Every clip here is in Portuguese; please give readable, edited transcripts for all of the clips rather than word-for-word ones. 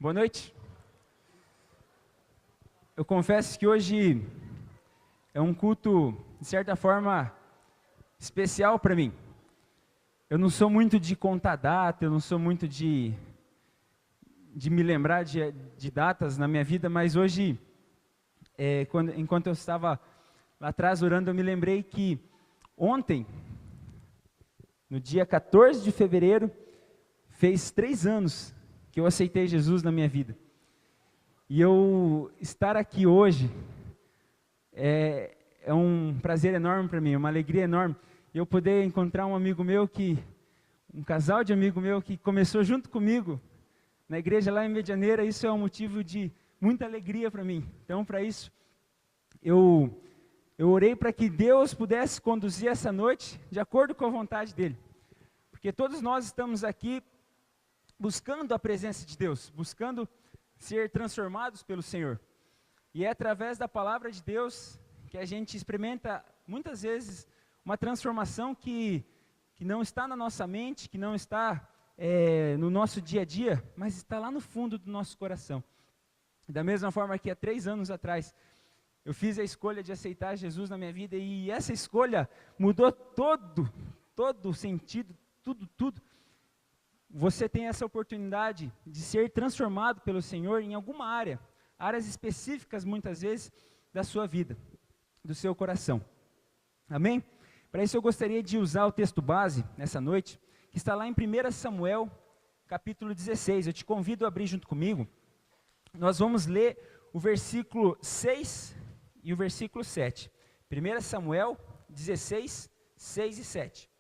Boa noite. Eu confesso que hoje é um culto, de certa forma, especial para mim. Eu não sou muito de contar data, eu não sou muito de me lembrar de datas na minha vida, mas hoje, enquanto eu estava lá atrás orando, eu me lembrei que ontem, no dia 14 de fevereiro, fez 3 anos que eu aceitei Jesus na minha vida. E eu estar aqui hoje é um prazer enorme para mim, uma alegria enorme. Eu poder encontrar um casal de amigo meu que começou junto comigo na igreja lá em Medianeira, isso é um motivo de muita alegria para mim. Então, para isso, eu orei para que Deus pudesse conduzir essa noite de acordo com a vontade dEle. Porque todos nós estamos aqui buscando a presença de Deus, buscando ser transformados pelo Senhor. E é através da palavra de Deus que a gente experimenta, muitas vezes, uma transformação que não está na nossa mente, que não está no nosso dia a dia, mas está lá no fundo do nosso coração. Da mesma forma que há 3 anos atrás, eu fiz a escolha de aceitar Jesus na minha vida, e essa escolha mudou todo o sentido, tudo. Você tem essa oportunidade de ser transformado pelo Senhor em alguma áreas específicas muitas vezes da sua vida, do seu coração. Amém? Para isso eu gostaria de usar o texto base nessa noite, que está lá em 1 Samuel, capítulo 16. Eu te convido a abrir junto comigo. Nós vamos ler o versículo 6 e o versículo 7. 1 Samuel 16, 6 e 7.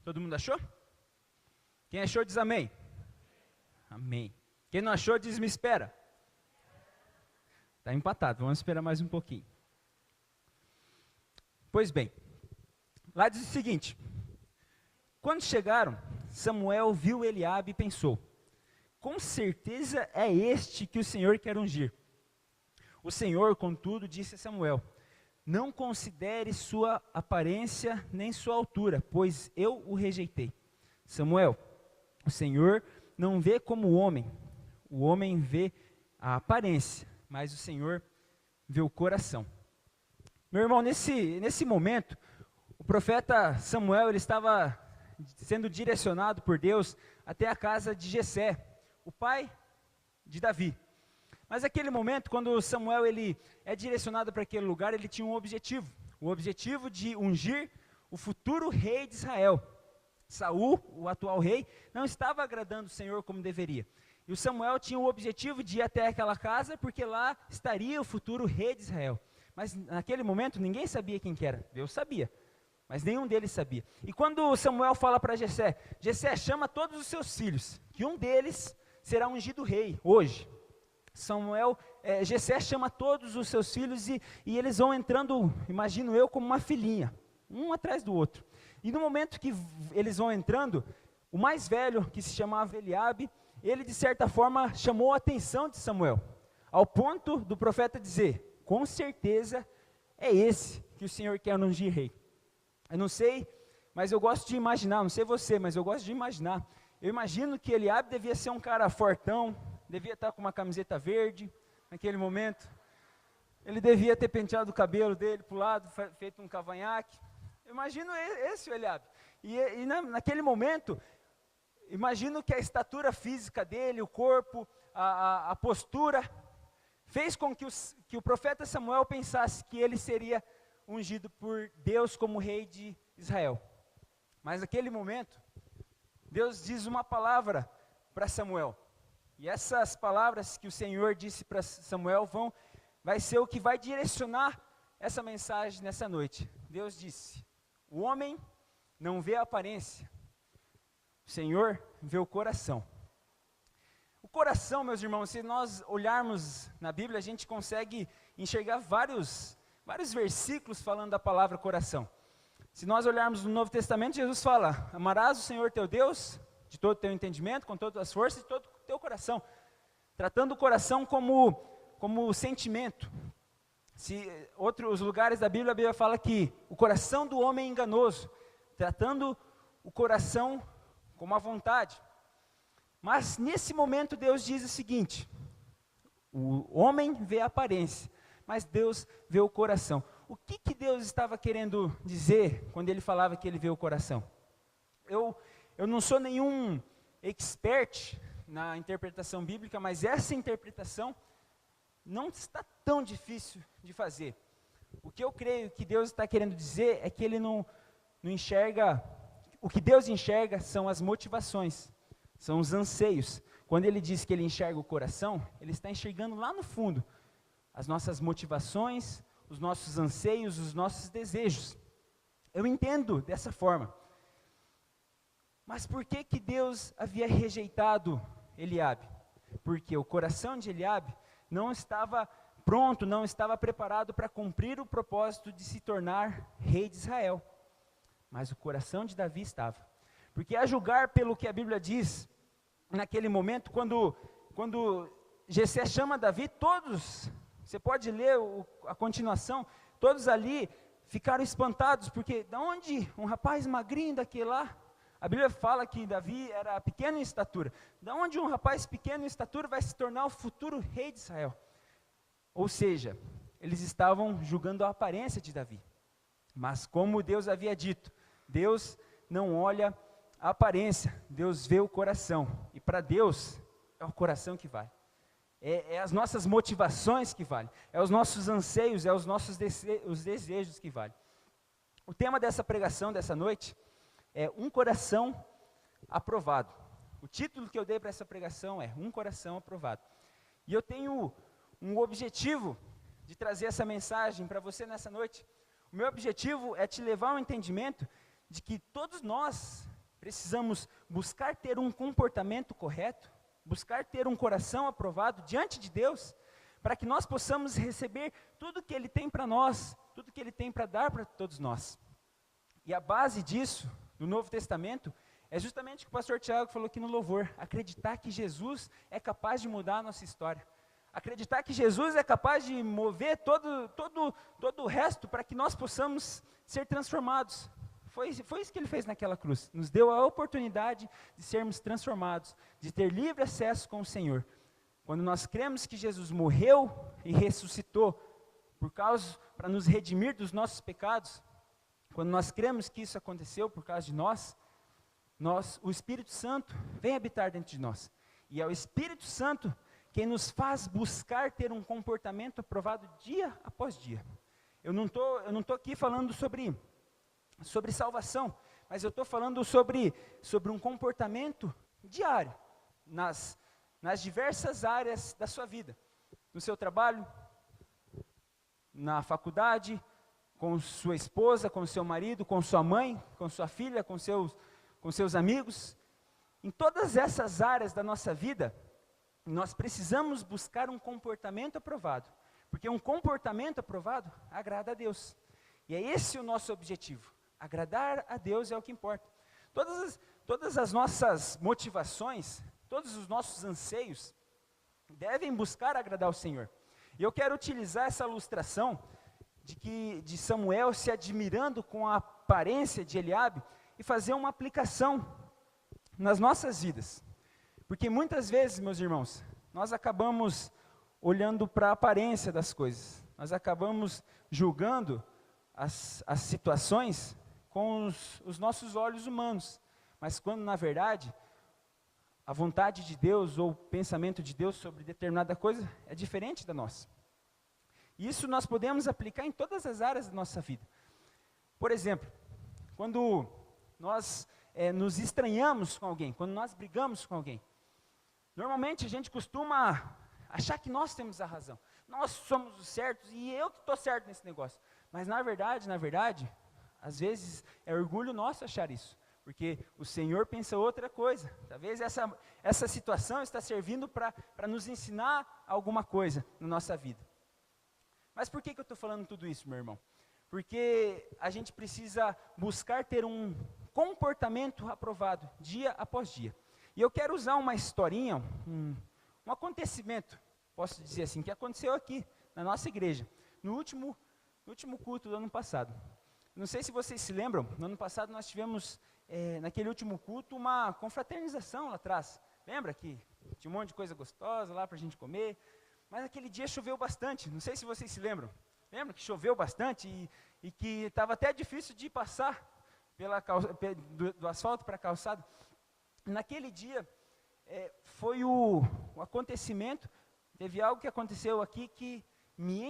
Todo mundo achou? Quem achou diz amém. Amém. Quem não achou diz me espera. Está empatado, vamos esperar mais um pouquinho. Pois bem, lá diz o seguinte: quando chegaram, Samuel viu Eliabe e pensou: com certeza é este que o Senhor quer ungir. O Senhor, contudo, disse a Samuel: não considere sua aparência nem sua altura, pois eu o rejeitei. Samuel, o Senhor não vê como o homem vê a aparência, mas o Senhor vê o coração. Meu irmão, nesse momento, o profeta Samuel ele estava sendo direcionado por Deus até a casa de Jessé, o pai de Davi. Mas naquele momento, quando Samuel ele é direcionado para aquele lugar, ele tinha um objetivo. O objetivo de ungir o futuro rei de Israel. Saul, o atual rei, não estava agradando o Senhor como deveria. E o Samuel tinha o objetivo de ir até aquela casa, porque lá estaria o futuro rei de Israel. Mas naquele momento, ninguém sabia quem que era. Deus sabia, mas nenhum deles sabia. E quando Samuel fala para Jessé: Jessé, chama todos os seus filhos, que um deles será ungido rei hoje. Jessé chama todos os seus filhos e eles vão entrando, imagino eu, como uma filinha, um atrás do outro. E no momento que eles vão entrando, o mais velho, que se chamava Eliabe, ele de certa forma chamou a atenção de Samuel, ao ponto do profeta dizer: com certeza é esse que o Senhor quer ungir rei. Eu não sei, mas eu gosto de imaginar, não sei você, mas eu gosto de imaginar. Eu imagino que Eliabe devia ser um cara fortão, devia estar com uma camiseta verde, naquele momento. Ele devia ter penteado o cabelo dele para o lado, feito um cavanhaque. Eu imagino esse o Eliabe. E naquele momento, imagino que a estatura física dele, o corpo, a postura, fez com que o profeta Samuel pensasse que ele seria ungido por Deus como rei de Israel. Mas naquele momento, Deus diz uma palavra para Samuel. E essas palavras que o Senhor disse para Samuel vai ser o que vai direcionar essa mensagem nessa noite. Deus disse: o homem não vê a aparência, o Senhor vê o coração. O coração, meus irmãos, se nós olharmos na Bíblia, a gente consegue enxergar vários versículos falando da palavra coração. Se nós olharmos no Novo Testamento, Jesus fala: amarás o Senhor teu Deus de todo o teu entendimento, com todas as forças, de todo o teu coração, tratando o coração como sentimento. Outros lugares da Bíblia, a Bíblia fala que o coração do homem é enganoso tratando o coração como a vontade. Mas nesse momento Deus diz o seguinte: o homem vê a aparência, mas Deus vê o coração. O que Deus estava querendo dizer quando ele falava que ele vê o coração? Eu não sou nenhum expert na interpretação bíblica, mas essa interpretação não está tão difícil de fazer. O que eu creio que Deus está querendo dizer é que ele não enxerga, o que Deus enxerga são as motivações, são os anseios. Quando ele diz que ele enxerga o coração, ele está enxergando lá no fundo as nossas motivações, os nossos anseios, os nossos desejos. Eu entendo dessa forma. Mas por que Deus havia rejeitado Eliabe? Porque o coração de Eliabe não estava pronto, não estava preparado para cumprir o propósito de se tornar rei de Israel. Mas o coração de Davi estava. Porque a julgar pelo que a Bíblia diz, naquele momento, quando Jessé chama Davi, todos, você pode ler a continuação, todos ali ficaram espantados, porque de onde um rapaz magrinho daquele lá, a Bíblia fala que Davi era pequeno em estatura, de onde um rapaz pequeno em estatura vai se tornar o futuro rei de Israel? Ou seja, eles estavam julgando a aparência de Davi, mas como Deus havia dito, Deus não olha a aparência, Deus vê o coração, e para Deus é o coração que vale, é as nossas motivações que valem, é os nossos anseios, é os nossos os desejos que valem. O tema dessa pregação dessa noite é um coração aprovado. O título que eu dei para essa pregação é Um Coração Aprovado. E eu tenho um objetivo de trazer essa mensagem para você nessa noite. O meu objetivo é te levar ao entendimento de que todos nós precisamos buscar ter um comportamento correto, buscar ter um coração aprovado diante de Deus, para que nós possamos receber tudo que Ele tem para nós, tudo que Ele tem para dar para todos nós. E a base disso, no Novo Testamento, é justamente o que o pastor Tiago falou aqui no louvor: acreditar que Jesus é capaz de mudar a nossa história, acreditar que Jesus é capaz de mover todo o resto para que nós possamos ser transformados. Foi isso que Ele fez naquela cruz, nos deu a oportunidade de sermos transformados, de ter livre acesso com o Senhor. Quando nós cremos que Jesus morreu e ressuscitou para nos redimir dos nossos pecados, quando nós cremos que isso aconteceu por causa de nós, o Espírito Santo vem habitar dentro de nós. E é o Espírito Santo quem nos faz buscar ter um comportamento aprovado dia após dia. Eu não tô aqui falando sobre salvação, mas eu estou falando sobre um comportamento diário, nas diversas áreas da sua vida. No seu trabalho, na faculdade, com sua esposa, com seu marido, com sua mãe, com sua filha, com seus amigos. Em todas essas áreas da nossa vida, nós precisamos buscar um comportamento aprovado, porque um comportamento aprovado agrada a Deus. E é esse o nosso objetivo, agradar a Deus é o que importa. Todas as nossas motivações, todos os nossos anseios, devem buscar agradar o Senhor. E eu quero utilizar essa ilustração de Samuel se admirando com a aparência de Eliabe e fazer uma aplicação nas nossas vidas. Porque muitas vezes, meus irmãos, nós acabamos olhando para a aparência das coisas, nós acabamos julgando as situações com os nossos olhos humanos, mas quando na verdade a vontade de Deus ou o pensamento de Deus sobre determinada coisa é diferente da nossa. Isso nós podemos aplicar em todas as áreas da nossa vida. Por exemplo, quando nós nos estranhamos com alguém, quando nós brigamos com alguém, normalmente a gente costuma achar que nós temos a razão. Nós somos os certos e eu que estou certo nesse negócio. Mas na verdade, às vezes é orgulho nosso achar isso. Porque o Senhor pensa outra coisa. Talvez essa situação está servindo para nos ensinar alguma coisa na nossa vida. Mas por que eu estou falando tudo isso, meu irmão? Porque a gente precisa buscar ter um comportamento aprovado, dia após dia. E eu quero usar uma historinha, um acontecimento, posso dizer assim, que aconteceu aqui, na nossa igreja, no último culto do ano passado. Não sei se vocês se lembram, no ano passado nós tivemos, naquele último culto, uma confraternização lá atrás. Lembra que tinha um monte de coisa gostosa lá para a gente comer? Mas aquele dia choveu bastante, não sei se vocês se lembram. Lembra que choveu bastante e que estava até difícil de passar do asfalto para a calçada. Naquele dia, foi o acontecimento, teve algo que aconteceu aqui que me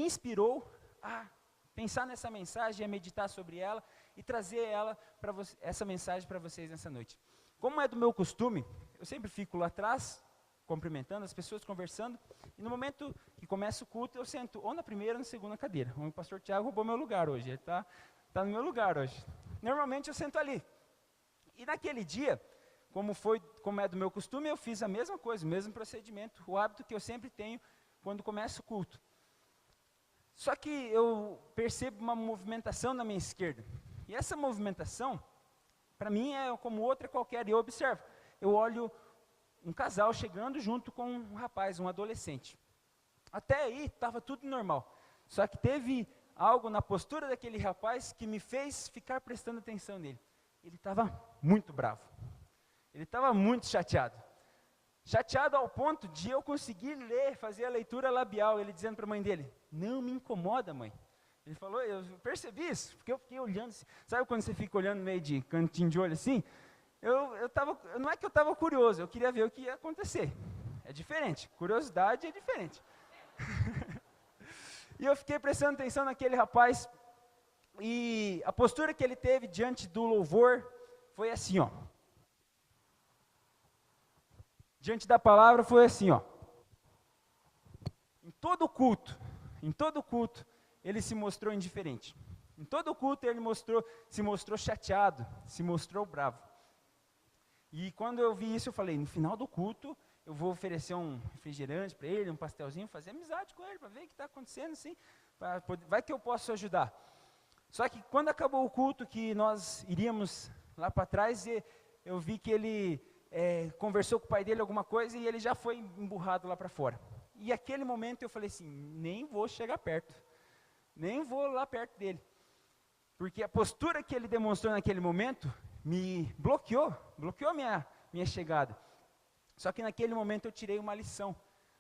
inspirou a pensar nessa mensagem, a meditar sobre ela e trazer essa mensagem para vocês nessa noite. Como é do meu costume, eu sempre fico lá atrás, cumprimentando as pessoas, conversando, e no momento que começa o culto, eu sento ou na primeira ou na segunda cadeira. O pastor Tiago roubou meu lugar hoje, ele está no meu lugar hoje. Normalmente eu sento ali. E naquele dia, como é do meu costume, eu fiz a mesma coisa, o mesmo procedimento, o hábito que eu sempre tenho quando começa o culto. Só que eu percebo uma movimentação na minha esquerda. E essa movimentação, para mim, é como outra qualquer. E eu observo, eu olho um casal chegando junto com um rapaz, um adolescente. Até aí, estava tudo normal. Só que teve algo na postura daquele rapaz que me fez ficar prestando atenção nele. Ele estava muito bravo. Ele estava muito chateado. Chateado ao ponto de eu conseguir fazer a leitura labial, ele dizendo para a mãe dele, não me incomoda, mãe. Ele falou, eu percebi isso, porque eu fiquei olhando, assim, sabe quando você fica olhando meio de cantinho de olho assim? Não é que eu estava curioso, eu queria ver o que ia acontecer. É diferente, curiosidade é diferente. E eu fiquei prestando atenção naquele rapaz, e a postura que ele teve diante do louvor foi assim, ó. Diante da palavra foi assim, ó. Em todo culto, ele se mostrou indiferente. Em todo culto ele se mostrou chateado, se mostrou bravo. E quando eu vi isso, eu falei, no final do culto, eu vou oferecer um refrigerante para ele, um pastelzinho, fazer amizade com ele, para ver o que está acontecendo, assim, vai que eu posso ajudar. Só que quando acabou o culto, que nós iríamos lá para trás, eu vi que ele conversou com o pai dele alguma coisa e ele já foi emburrado lá para fora. E aquele momento eu falei assim, nem vou chegar perto, nem vou lá perto dele. Porque a postura que ele demonstrou naquele momento me bloqueou minha chegada. Só que naquele momento eu tirei uma lição.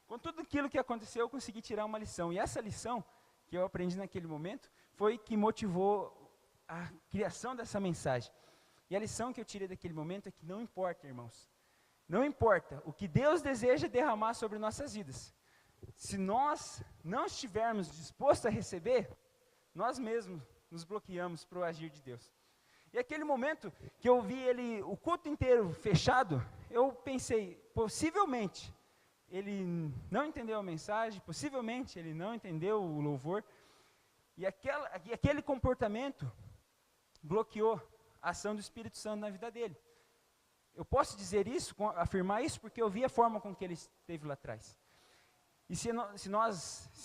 Com tudo aquilo que aconteceu, eu consegui tirar uma lição. E essa lição que eu aprendi naquele momento foi que motivou a criação dessa mensagem. E a lição que eu tirei daquele momento é que não importa, irmãos, não importa o que Deus deseja derramar sobre nossas vidas. Se nós não estivermos dispostos a receber, nós mesmos nos bloqueamos para o agir de Deus. E aquele momento que eu vi o culto inteiro fechado, eu pensei, possivelmente ele não entendeu a mensagem, possivelmente ele não entendeu o louvor, e aquele comportamento bloqueou a ação do Espírito Santo na vida dele. Eu posso dizer isso, afirmar isso, porque eu vi a forma com que ele esteve lá atrás. E se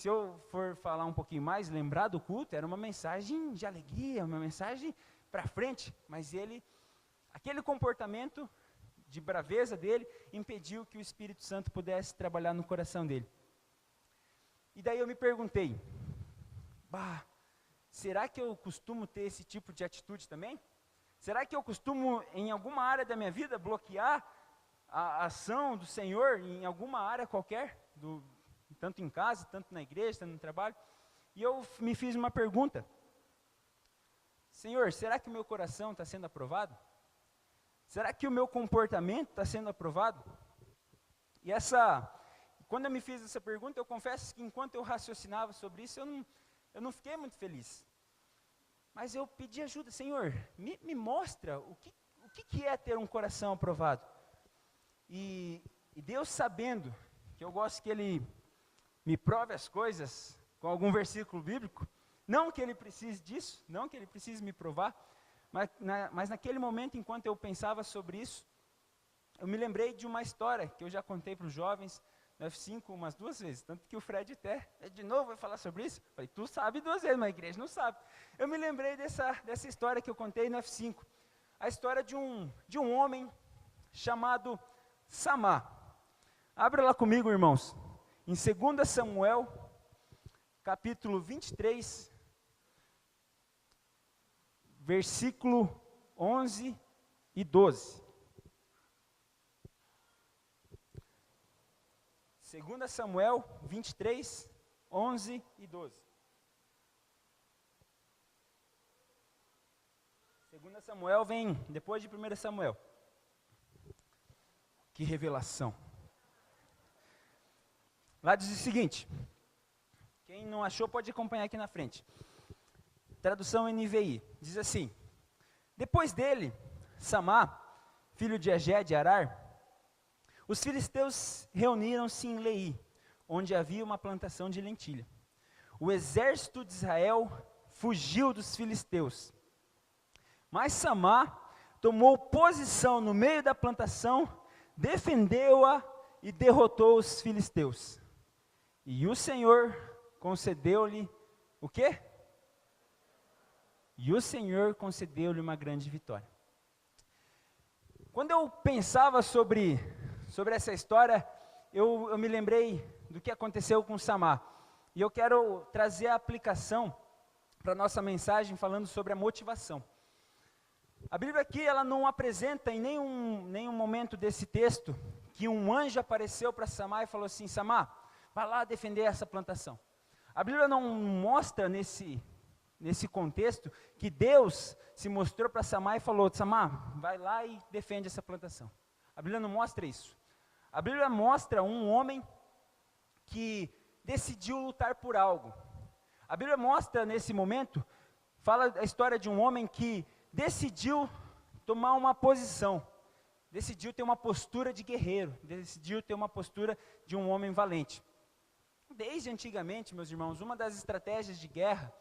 eu for falar um pouquinho mais, lembrar do culto, era uma mensagem de alegria, uma mensagem para frente, mas aquele comportamento de braveza dele, impediu que o Espírito Santo pudesse trabalhar no coração dele. E daí eu me perguntei, será que eu costumo ter esse tipo de atitude também? Será que eu costumo, em alguma área da minha vida, bloquear a ação do Senhor em alguma área qualquer, tanto em casa, tanto na igreja, tanto no trabalho? E eu me fiz uma pergunta, Senhor, será que o meu coração está sendo aprovado? Será que o meu comportamento está sendo aprovado? E quando eu me fiz essa pergunta, eu confesso que enquanto eu raciocinava sobre isso, eu não fiquei muito feliz. Mas eu pedi ajuda, Senhor, me mostra o que é ter um coração aprovado. E Deus, sabendo que eu gosto que Ele me prove as coisas com algum versículo bíblico, não que Ele precise disso, não que Ele precise me provar, mas naquele momento, enquanto eu pensava sobre isso, eu me lembrei de uma história que eu já contei para os jovens no F5 umas 2 vezes, tanto que o Fred até, de novo, vai falar sobre isso. Eu falei, tu sabe 2 vezes, mas a igreja não sabe. Eu me lembrei dessa história que eu contei no F5, a história de um homem chamado Samá. Abra lá comigo, irmãos, em 2 Samuel, capítulo 23, versículo 11 e 12. 2 Samuel 23, 11 e 12. 2 Samuel vem depois de 1 Samuel. Que revelação. Lá diz o seguinte, quem não achou pode acompanhar aqui na frente. Tradução NVI, diz assim: depois dele, Samá, filho de Agé de Arar, os filisteus reuniram-se em Leí, onde havia uma plantação de lentilha. O exército de Israel fugiu dos filisteus. Mas Samá tomou posição no meio da plantação, defendeu-a e derrotou os filisteus. E o Senhor concedeu-lhe o quê? E o Senhor concedeu-lhe uma grande vitória. Quando eu pensava sobre essa história, eu me lembrei do que aconteceu com Samá. E eu quero trazer a aplicação para a nossa mensagem falando sobre a motivação. A Bíblia aqui, ela não apresenta em nenhum momento desse texto que um anjo apareceu para Samá e falou assim: Samá, vai lá defender essa plantação. A Bíblia não mostra nesse contexto que Deus se mostrou para Samá e falou: Samá, vai lá e defende essa plantação. A Bíblia não mostra isso. A Bíblia mostra um homem que decidiu lutar por algo. A Bíblia mostra nesse momento, fala a história de um homem que decidiu tomar uma posição, decidiu ter uma postura de guerreiro, decidiu ter uma postura de um homem valente. Desde antigamente, meus irmãos, uma das estratégias de guerra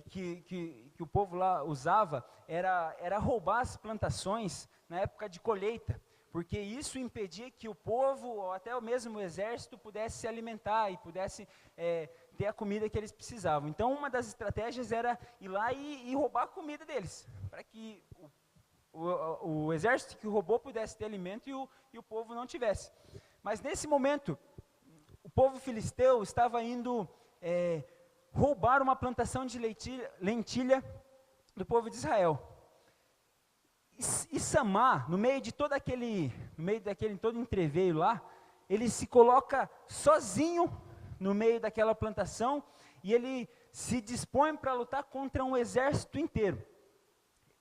que o povo lá usava era roubar as plantações na época de colheita, porque isso impedia que o povo, ou até mesmo o exército, pudesse se alimentar e pudesse ter a comida que eles precisavam. Então, uma das estratégias era ir lá e roubar a comida deles, para que o exército que roubou pudesse ter alimento e o povo não tivesse. Mas nesse momento, o povo filisteu estava indo roubar uma plantação de lentilha do povo de Israel. E Samá, no meio daquele todo entreveiro lá, ele se coloca sozinho no meio daquela plantação e ele se dispõe para lutar contra um exército inteiro.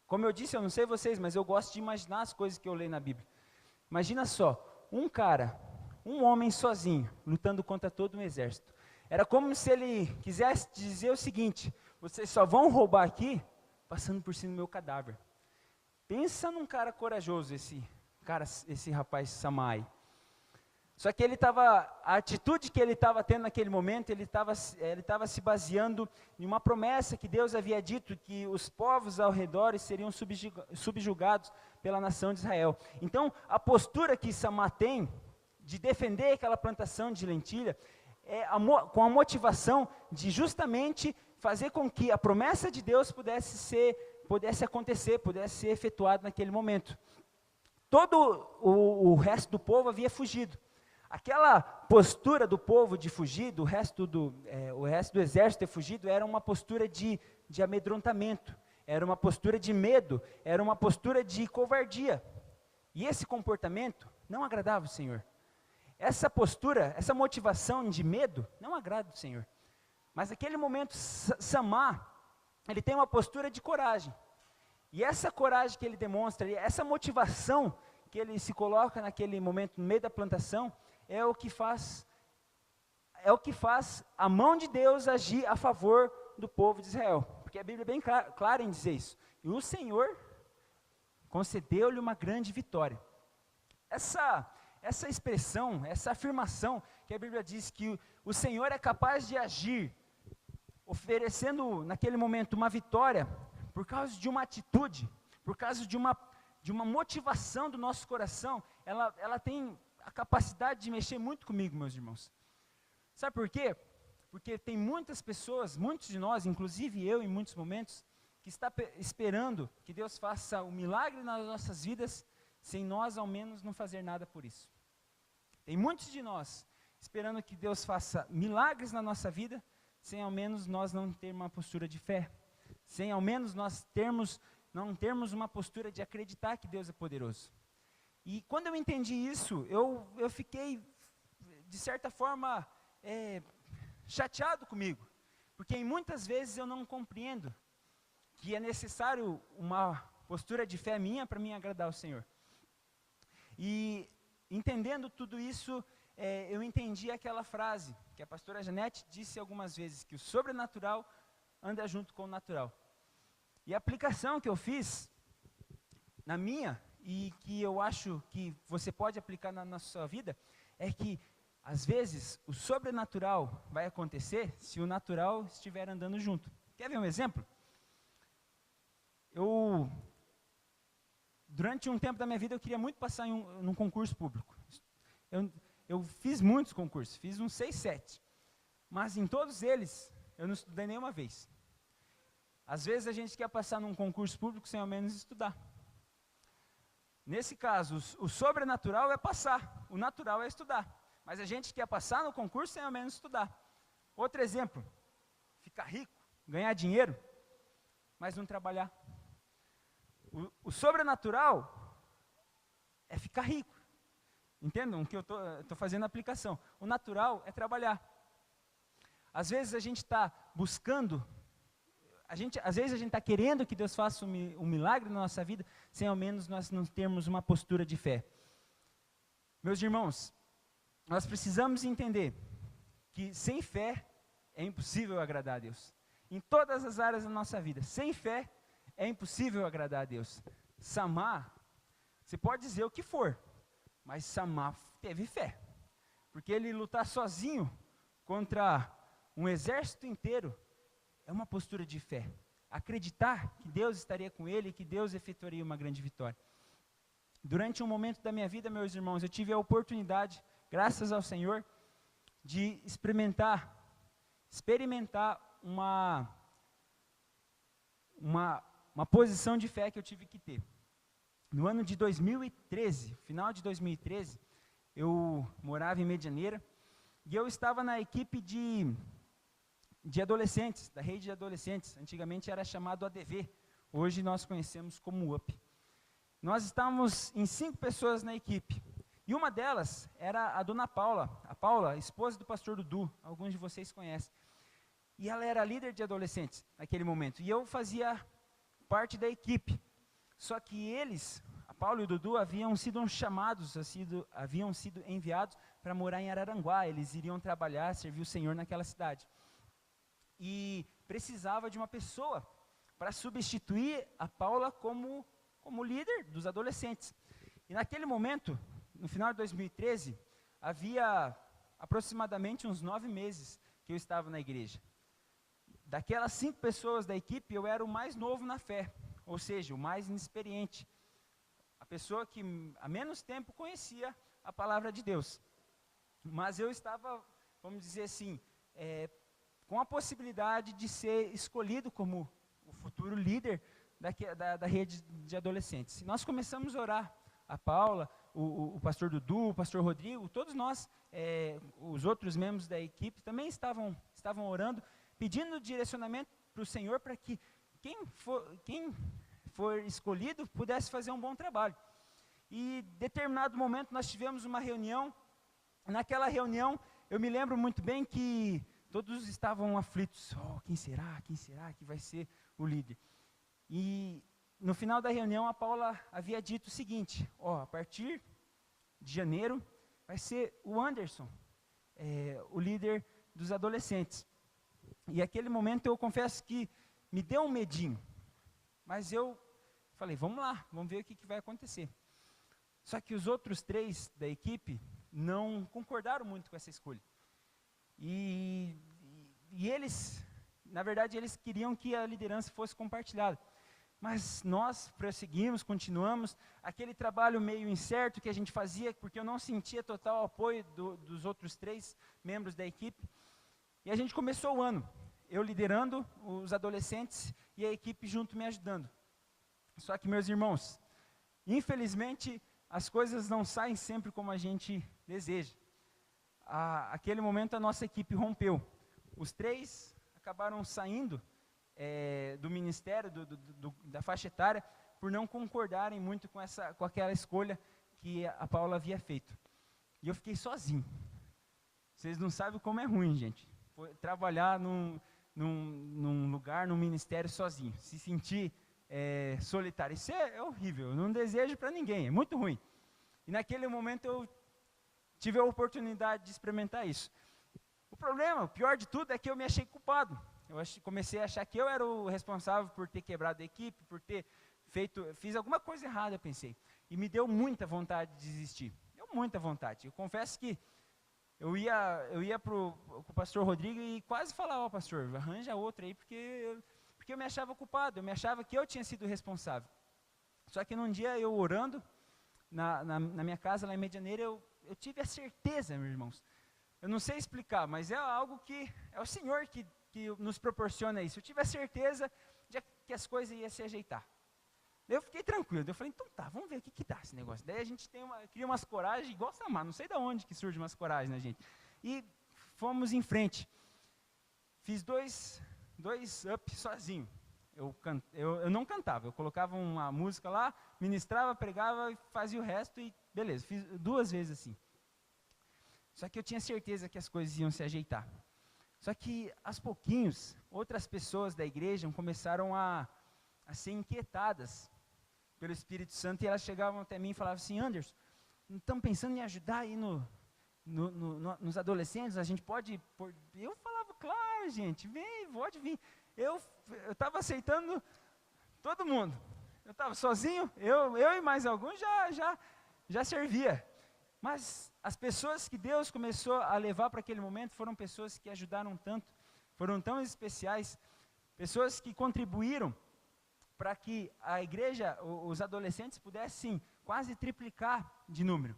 Como eu disse, eu não sei vocês, mas eu gosto de imaginar as coisas que eu leio na Bíblia. Imagina só, um homem sozinho, lutando contra todo um exército. Era como se ele quisesse dizer o seguinte: vocês só vão roubar aqui, passando por cima do meu cadáver. Pensa num cara corajoso, esse rapaz Samá. Só que a atitude que ele estava tendo naquele momento, ele estava se baseando em uma promessa que Deus havia dito, que os povos ao redor seriam subjugados pela nação de Israel. Então, a postura que Samá tem de defender aquela plantação de lentilha, com a motivação de justamente fazer com que a promessa de Deus pudesse acontecer, pudesse ser efetuado naquele momento. Todo o resto do povo havia fugido. Aquela postura do povo de fugir, o resto do exército ter fugido, era uma postura de amedrontamento, era uma postura de medo, era uma postura de covardia. E esse comportamento não agradava o Senhor. Essa postura, essa motivação de medo, não agrada o Senhor. Mas naquele momento, Samá, ele tem uma postura de coragem. E essa coragem que ele demonstra, essa motivação que ele se coloca naquele momento, no meio da plantação, é o que faz a mão de Deus agir a favor do povo de Israel. Porque a Bíblia é bem clara em dizer isso. E o Senhor concedeu-lhe uma grande vitória. Essa expressão, essa afirmação que a Bíblia diz que o Senhor é capaz de agir, oferecendo naquele momento uma vitória, por causa de uma atitude, por causa de uma motivação do nosso coração, ela tem a capacidade de mexer muito comigo, meus irmãos. Sabe por quê? Porque tem muitas pessoas, muitos de nós, inclusive eu em muitos momentos, que está esperando que Deus faça um milagre nas nossas vidas, sem nós ao menos não fazer nada por isso. Tem muitos de nós esperando que Deus faça milagres na nossa vida, sem ao menos nós não ter uma postura de fé, sem ao menos não termos uma postura de acreditar que Deus é poderoso. E quando eu entendi isso, eu fiquei, de certa forma, chateado comigo, porque muitas vezes eu não compreendo que é necessário uma postura de fé minha para mim agradar ao Senhor. E entendendo tudo isso, eu entendi aquela frase que a pastora Janete disse algumas vezes, que o sobrenatural anda junto com o natural. E a aplicação que eu fiz na minha, e que eu acho que você pode aplicar na sua vida, é que às vezes o sobrenatural vai acontecer se o natural estiver andando junto. Quer ver um exemplo? Durante um tempo da minha vida, eu queria muito passar num concurso público. Eu fiz muitos concursos, fiz uns 6, 7. Mas em todos eles, eu não estudei nenhuma vez. Às vezes a gente quer passar num concurso público sem ao menos estudar. Nesse caso, o sobrenatural é passar, o natural é estudar. Mas a gente quer passar no concurso sem ao menos estudar. Outro exemplo, ficar rico, ganhar dinheiro, mas não trabalhar. O sobrenatural é ficar rico. Entendam que eu estou fazendo a aplicação. O natural é trabalhar. Às vezes a gente está buscando, às vezes a gente está querendo que Deus faça um milagre na nossa vida, sem ao menos nós não termos uma postura de fé. Meus irmãos, nós precisamos entender que sem fé é impossível agradar a Deus. Em todas as áreas da nossa vida, sem fé é impossível agradar a Deus. Samar, você pode dizer o que for, mas Samar teve fé. Porque ele lutar sozinho contra um exército inteiro é uma postura de fé. Acreditar que Deus estaria com ele e que Deus efetuaria uma grande vitória. Durante um momento da minha vida, meus irmãos, eu tive a oportunidade, graças ao Senhor, de experimentar uma posição de fé que eu tive que ter. No ano de 2013, final de 2013, eu morava em Medianeira e eu estava na equipe de adolescentes, da rede de adolescentes. Antigamente era chamado ADV, hoje nós conhecemos como UP. Nós estávamos em 5 pessoas na equipe. E uma delas era a dona Paula, esposa do pastor Dudu, alguns de vocês conhecem. E ela era líder de adolescentes naquele momento. E eu fazia parte da equipe. Só que eles, a Paula e o Dudu, haviam sido chamados, haviam sido enviados para morar em Araranguá. Eles iriam trabalhar, servir o Senhor naquela cidade. E precisava de uma pessoa para substituir a Paula como líder dos adolescentes. E naquele momento, no final de 2013, havia aproximadamente uns 9 meses que eu estava na igreja. Daquelas 5 pessoas da equipe, eu era o mais novo na fé, ou seja, o mais inexperiente. A pessoa que há menos tempo conhecia a palavra de Deus. Mas eu estava, vamos dizer assim, com a possibilidade de ser escolhido como o futuro líder da rede de adolescentes. E nós começamos a orar. A Paula, o pastor Dudu, o pastor Rodrigo, todos nós, os outros membros da equipe, também estavam orando, pedindo direcionamento para o Senhor, para que quem for escolhido pudesse fazer um bom trabalho. E em determinado momento nós tivemos uma reunião. Naquela reunião, eu me lembro muito bem que todos estavam aflitos. Quem será que vai ser o líder? E no final da reunião, a Paula havia dito o seguinte: a partir de janeiro vai ser o Anderson, o líder dos adolescentes. E aquele momento eu confesso que me deu um medinho, mas eu falei, vamos lá, vamos ver o que vai acontecer. Só que os outros 3 da equipe não concordaram muito com essa escolha. E eles, na verdade, eles queriam que a liderança fosse compartilhada. Mas nós prosseguimos, continuamos, aquele trabalho meio incerto que a gente fazia, porque eu não sentia total apoio dos outros 3 membros da equipe. E a gente começou o ano, eu liderando os adolescentes e a equipe junto me ajudando. Só que, meus irmãos, infelizmente, as coisas não saem sempre como a gente deseja. Aquele momento a nossa equipe rompeu. Os 3 acabaram saindo do ministério, da faixa etária, por não concordarem muito com aquela escolha que a Paula havia feito. E eu fiquei sozinho. Vocês não sabem como é ruim, gente. Trabalhar num lugar, num ministério sozinho. Se sentir solitário. Isso é horrível. Eu não desejo para ninguém. É muito ruim. E naquele momento eu tive a oportunidade de experimentar isso. O problema, o pior de tudo, é que eu me achei culpado. Comecei a achar que eu era o responsável por ter quebrado a equipe, por ter fiz alguma coisa errada, eu pensei. E me deu muita vontade de desistir. Deu muita vontade. Eu confesso que eu ia para o pastor Rodrigo e quase falava, ó, pastor, arranja outro aí, porque eu me achava culpado, eu me achava que eu tinha sido o responsável. Só que num dia eu orando, na minha casa lá em Medianeira, eu tive a certeza, meus irmãos, eu não sei explicar, mas é algo que é o Senhor que nos proporciona isso. Eu tive a certeza de que as coisas iam se ajeitar. Daí eu fiquei tranquilo, eu falei, então tá, vamos ver o que dá esse negócio. Daí a gente cria umas coragens, igual Samar, não sei de onde que surge umas coragens na gente. E fomos em frente. Fiz dois up sozinho. Eu não cantava, eu colocava uma música lá, ministrava, pregava e fazia o resto e beleza, fiz 2 vezes assim. Só que eu tinha certeza que as coisas iam se ajeitar. Só que, aos pouquinhos, outras pessoas da igreja começaram a ser inquietadas pelo Espírito Santo, e elas chegavam até mim e falavam assim, Anderson, não estamos pensando em ajudar aí nos adolescentes, a gente pode... Eu falava, claro, gente, vem, pode vir. Eu estava aceitando todo mundo. Eu estava sozinho, eu e mais alguns já servia. Mas as pessoas que Deus começou a levar para aquele momento foram pessoas que ajudaram tanto, foram tão especiais, pessoas que contribuíram para que a igreja, os adolescentes pudessem quase triplicar de número.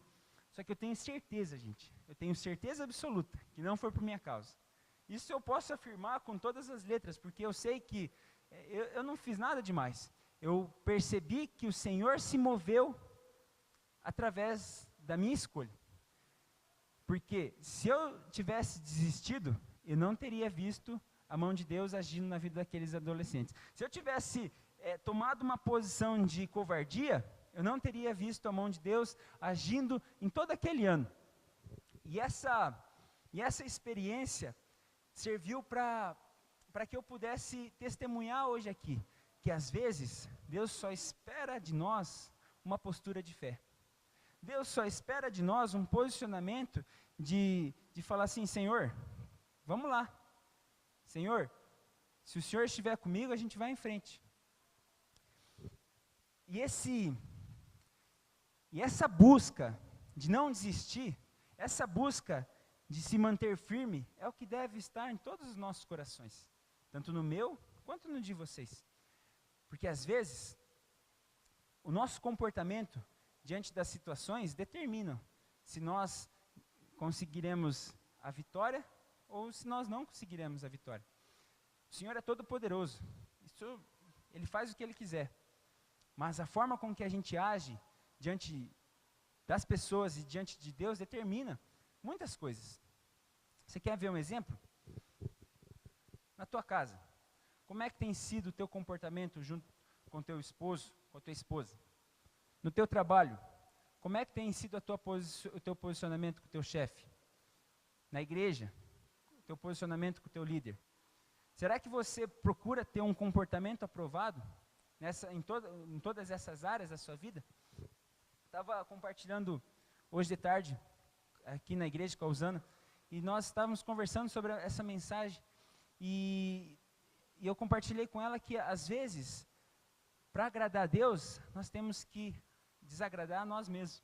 Só que eu tenho certeza, gente, eu tenho certeza absoluta que não foi por minha causa. Isso eu posso afirmar com todas as letras, porque eu sei que eu não fiz nada demais. Eu percebi que o Senhor se moveu através da minha escolha. Porque se eu tivesse desistido, eu não teria visto a mão de Deus agindo na vida daqueles adolescentes. Se eu tivesse tomado uma posição de covardia, eu não teria visto a mão de Deus agindo em todo aquele ano. E essa experiência serviu para que eu pudesse testemunhar hoje aqui, que às vezes Deus só espera de nós uma postura de fé. Deus só espera de nós um posicionamento de falar assim, Senhor, vamos lá. Senhor, se o Senhor estiver comigo, a gente vai em frente. E essa busca de não desistir, essa busca de se manter firme, é o que deve estar em todos os nossos corações, tanto no meu, quanto no de vocês. Porque às vezes, o nosso comportamento diante das situações determina se nós conseguiremos a vitória ou se nós não conseguiremos a vitória. O Senhor é todo poderoso, Ele faz o que Ele quiser, mas a forma com que a gente age diante das pessoas e diante de Deus determina muitas coisas. Você quer ver um exemplo? Na tua casa, como é que tem sido o teu comportamento junto com teu esposo, com a tua esposa? No teu trabalho, como é que tem sido o teu posicionamento com o teu chefe? Na igreja, o teu posicionamento com o teu líder? Será que você procura ter um comportamento aprovado em todas essas áreas da sua vida? Estava compartilhando hoje de tarde, aqui na igreja com a Usana, e nós estávamos conversando sobre essa mensagem, e eu compartilhei com ela que às vezes, para agradar a Deus, nós temos que desagradar a nós mesmos.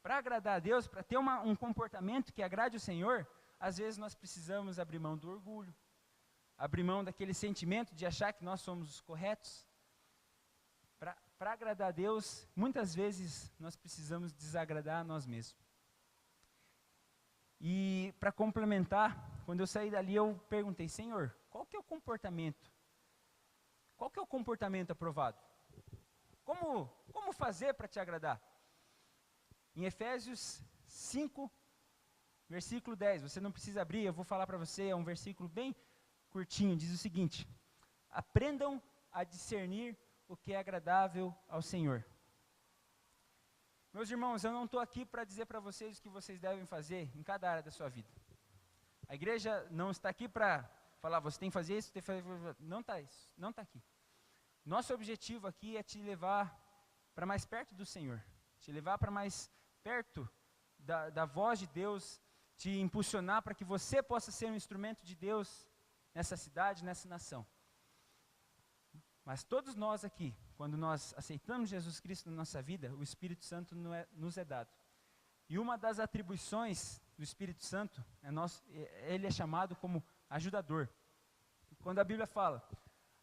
Para agradar a Deus, para ter um comportamento que agrade o Senhor, às vezes nós precisamos abrir mão do orgulho, abrir mão daquele sentimento de achar que nós somos os corretos. Para agradar a Deus, muitas vezes nós precisamos desagradar a nós mesmos. E para complementar, quando eu saí dali, eu perguntei, Senhor, qual que é o comportamento? Qual que é o comportamento aprovado? Como fazer para te agradar? Em Efésios 5, versículo 10, você não precisa abrir, eu vou falar para você, é um versículo bem curtinho, diz o seguinte: aprendam a discernir o que é agradável ao Senhor. Meus irmãos, eu não estou aqui para dizer para vocês o que vocês devem fazer em cada área da sua vida. A igreja não está aqui para falar, você tem que fazer isso, tem que fazer... Não está isso, não está aqui. Nosso objetivo aqui é te levar para mais perto do Senhor, te levar para mais perto da voz de Deus, te impulsionar para que você possa ser um instrumento de Deus nessa cidade, nessa nação. Mas todos nós aqui, quando nós aceitamos Jesus Cristo na nossa vida, o Espírito Santo nos é dado. E uma das atribuições do Espírito Santo, ele é chamado como ajudador. Quando a Bíblia fala,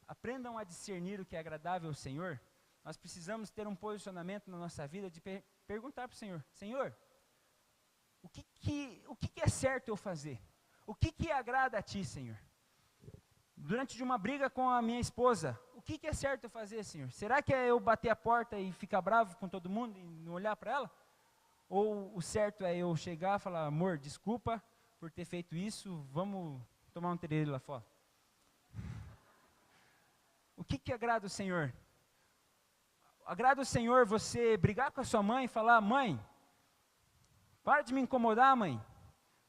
aprendam a discernir o que é agradável ao Senhor, nós precisamos ter um posicionamento na nossa vida de perguntar para o Senhor, Senhor, o que é certo eu fazer? O que agrada a Ti, Senhor? Durante uma briga com a minha esposa, o que é certo eu fazer, Senhor? Será que é eu bater a porta e ficar bravo com todo mundo e não olhar para ela? Ou o certo é eu chegar e falar, amor, desculpa por ter feito isso, vamos tomar um tererê lá fora? O que agrada o Senhor? Agrada o Senhor você brigar com a sua mãe e falar, mãe, para de me incomodar, mãe.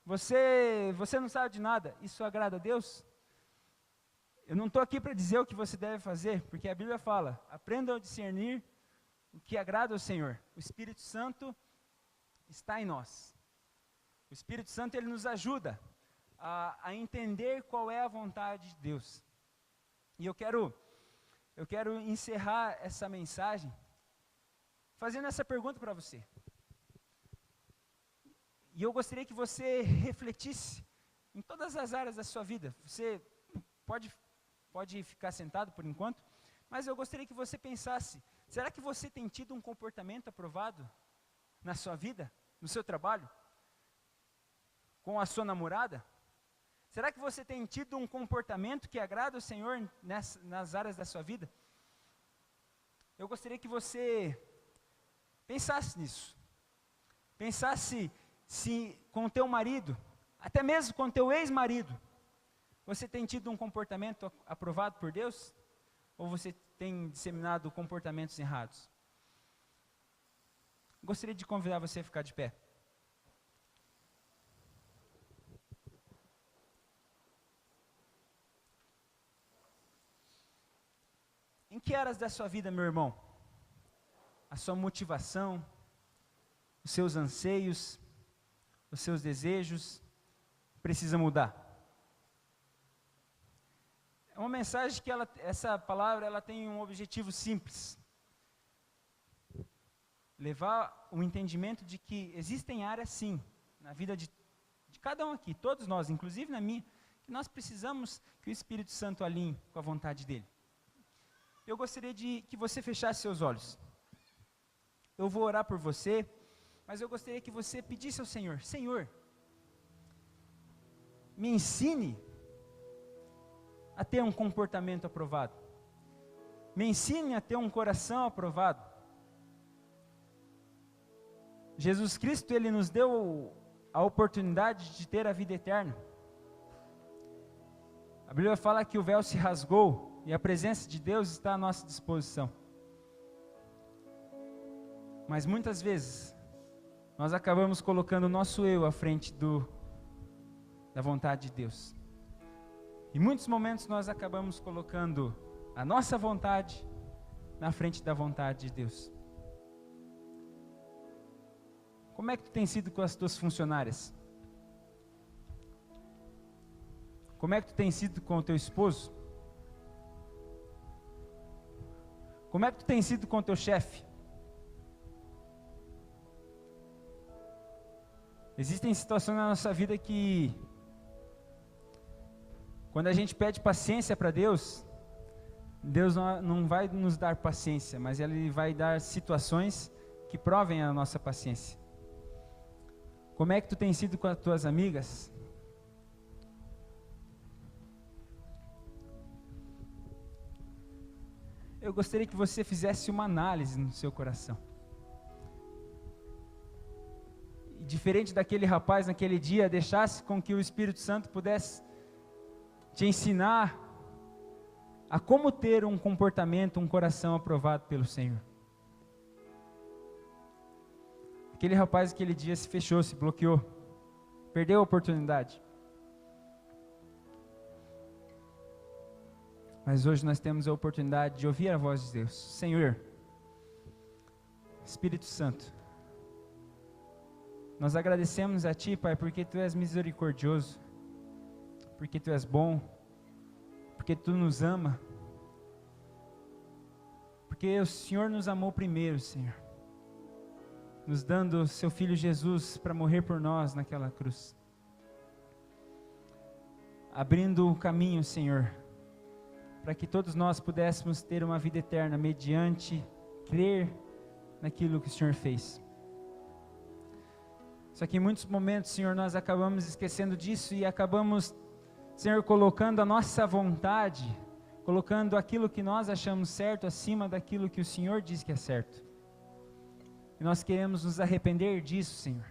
Você não sabe de nada. Isso agrada a Deus? Eu não estou aqui para dizer o que você deve fazer, porque a Bíblia fala, aprenda a discernir o que agrada ao Senhor. O Espírito Santo está em nós. O Espírito Santo, ele nos ajuda a entender qual é a vontade de Deus. E eu quero encerrar essa mensagem fazendo essa pergunta para você. E eu gostaria que você refletisse em todas as áreas da sua vida. Você pode ficar sentado por enquanto, mas eu gostaria que você pensasse, será que você tem tido um comportamento aprovado na sua vida, no seu trabalho, com a sua namorada? Será que você tem tido um comportamento que agrada o Senhor nas áreas da sua vida? Eu gostaria que você pensasse nisso. Pensasse se com o teu marido, até mesmo com o teu ex-marido, você tem tido um comportamento aprovado por Deus? Ou você tem disseminado comportamentos errados? Gostaria de convidar você a ficar de pé. Em que áreas da sua vida, meu irmão, a sua motivação, os seus anseios, os seus desejos precisa mudar? É uma mensagem que essa palavra ela tem um objetivo simples. Levar o entendimento de que existem áreas sim, na vida de cada um aqui, todos nós, inclusive na minha, que nós precisamos que o Espírito Santo alinhe com a vontade dele. Eu gostaria de que você fechasse seus olhos. Eu vou orar por você, mas eu gostaria que você pedisse ao Senhor, Senhor, me ensine a ter um comportamento aprovado. Me ensine a ter um coração aprovado. Jesus Cristo, ele nos deu a oportunidade de ter a vida eterna. A Bíblia fala que o véu se rasgou e a presença de Deus está à nossa disposição. Mas muitas vezes, nós acabamos colocando o nosso eu à frente da vontade de Deus. Em muitos momentos nós acabamos colocando a nossa vontade na frente da vontade de Deus. Como é que tu tem sido com as tuas funcionárias? Como é que tu tem sido com o teu esposo? Como é que tu tem sido com o teu chefe? Existem situações na nossa vida que, quando a gente pede paciência para Deus, Deus não vai nos dar paciência, mas Ele vai dar situações que provem a nossa paciência. Como é que tu tem sido com as tuas amigas? Eu gostaria que você fizesse uma análise no seu coração. E diferente daquele rapaz naquele dia, deixasse com que o Espírito Santo pudesse te ensinar a como ter um comportamento, um coração aprovado pelo Senhor. Aquele rapaz aquele dia se fechou, se bloqueou, perdeu a oportunidade. Mas hoje nós temos a oportunidade de ouvir a voz de Deus. Senhor, Espírito Santo, nós agradecemos a Ti, Pai, porque Tu és misericordioso, porque Tu és bom, porque Tu nos ama, porque o Senhor nos amou primeiro, Senhor, nos dando o Seu Filho Jesus para morrer por nós naquela cruz, abrindo o caminho, Senhor, para que todos nós pudéssemos ter uma vida eterna mediante crer naquilo que o Senhor fez. Só que em muitos momentos, Senhor, nós acabamos esquecendo disso e acabamos, Senhor, colocando a nossa vontade, colocando aquilo que nós achamos certo acima daquilo que o Senhor diz que é certo. E nós queremos nos arrepender disso, Senhor.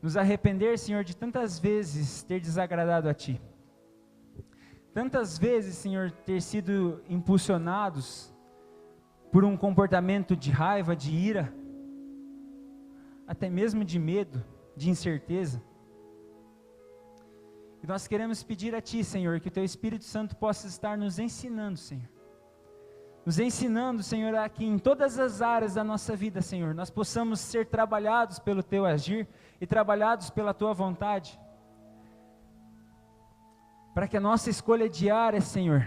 Nos arrepender, Senhor, de tantas vezes ter desagradado a Ti. Tantas vezes, Senhor, ter sido impulsionados por um comportamento de raiva, de ira, até mesmo de medo, de incerteza. E nós queremos pedir a Ti, Senhor, que o Teu Espírito Santo possa estar nos ensinando, Senhor. Nos ensinando, Senhor, a que em todas as áreas da nossa vida, Senhor, nós possamos ser trabalhados pelo Teu agir e trabalhados pela Tua vontade. Para que a nossa escolha diária, Senhor,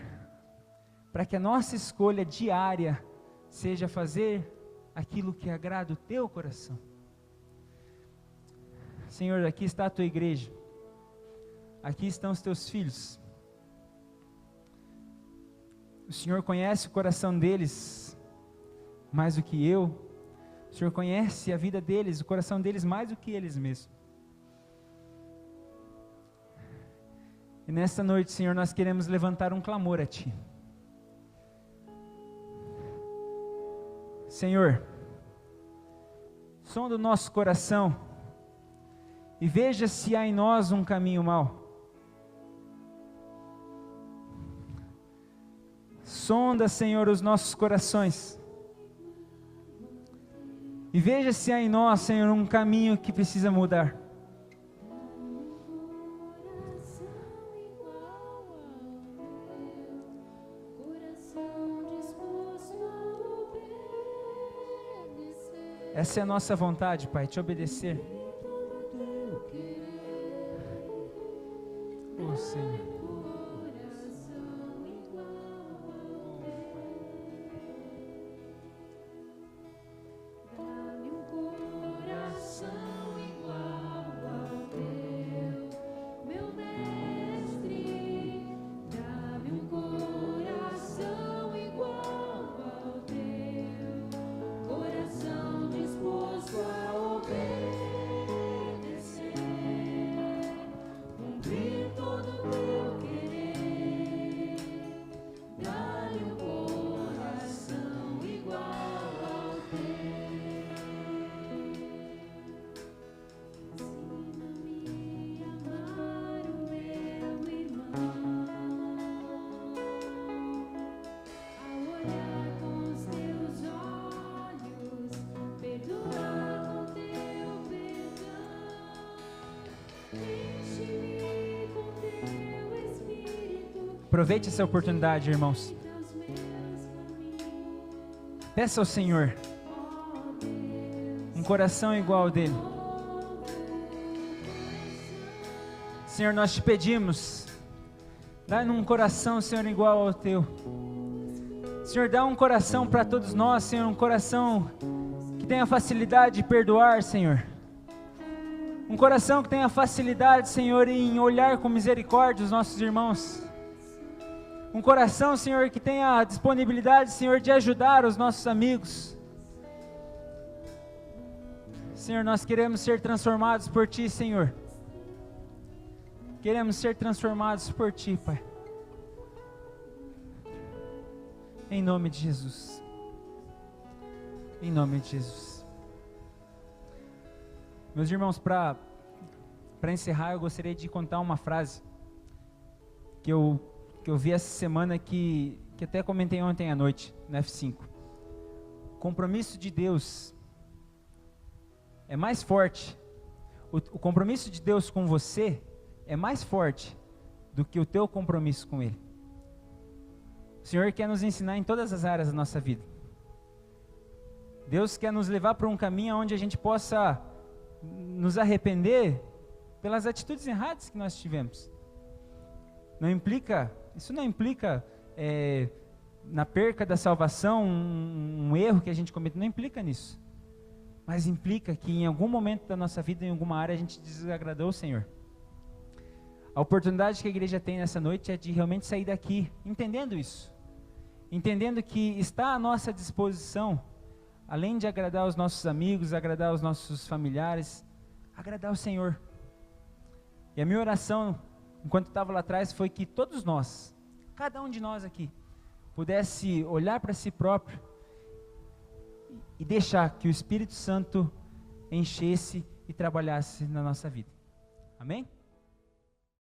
para que a nossa escolha diária seja fazer aquilo que agrada o Teu coração. Senhor, aqui está a Tua igreja, aqui estão os Teus filhos. O Senhor conhece o coração deles mais do que eu. O Senhor conhece a vida deles, o coração deles mais do que eles mesmos. E nesta noite, Senhor, nós queremos levantar um clamor a Ti. Senhor, sonda o nosso coração e veja se há em nós um caminho mau. Sonda, Senhor, os nossos corações e veja se há em nós, Senhor, um caminho que precisa mudar. Essa é a nossa vontade, Pai, te obedecer. Oh, Senhor. Aproveite essa oportunidade, irmãos. Peça ao Senhor um coração igual ao dele. Senhor, nós te pedimos, dá-nos um coração, Senhor, igual ao teu. Senhor, dá um coração para todos nós, Senhor, um coração que tenha facilidade de perdoar, Senhor. Um coração que tenha facilidade, Senhor, em olhar com misericórdia os nossos irmãos. Um coração, Senhor, que tenha a disponibilidade, Senhor, de ajudar os nossos amigos. Senhor, nós queremos ser transformados por Ti, Senhor. Queremos ser transformados por Ti, Pai. Em nome de Jesus. Em nome de Jesus. Meus irmãos, para encerrar, eu gostaria de contar uma frase que eu que eu vi essa semana que até comentei ontem à noite, no F5. O compromisso de Deus é mais forte. O compromisso de Deus com você é mais forte do que o teu compromisso com Ele. O Senhor quer nos ensinar em todas as áreas da nossa vida. Deus quer nos levar para um caminho onde a gente possa nos arrepender pelas atitudes erradas que nós tivemos. Isso não implica na perca da salvação, um erro que a gente comete, não implica nisso. Mas implica que em algum momento da nossa vida, em alguma área, a gente desagradou o Senhor. A oportunidade que a igreja tem nessa noite é de realmente sair daqui, entendendo isso. Entendendo que está à nossa disposição, além de agradar os nossos amigos, agradar os nossos familiares, agradar o Senhor. E a minha oração, enquanto estava lá atrás, foi que todos nós, cada um de nós aqui, pudesse olhar para si próprio e deixar que o Espírito Santo enchesse e trabalhasse na nossa vida. Amém?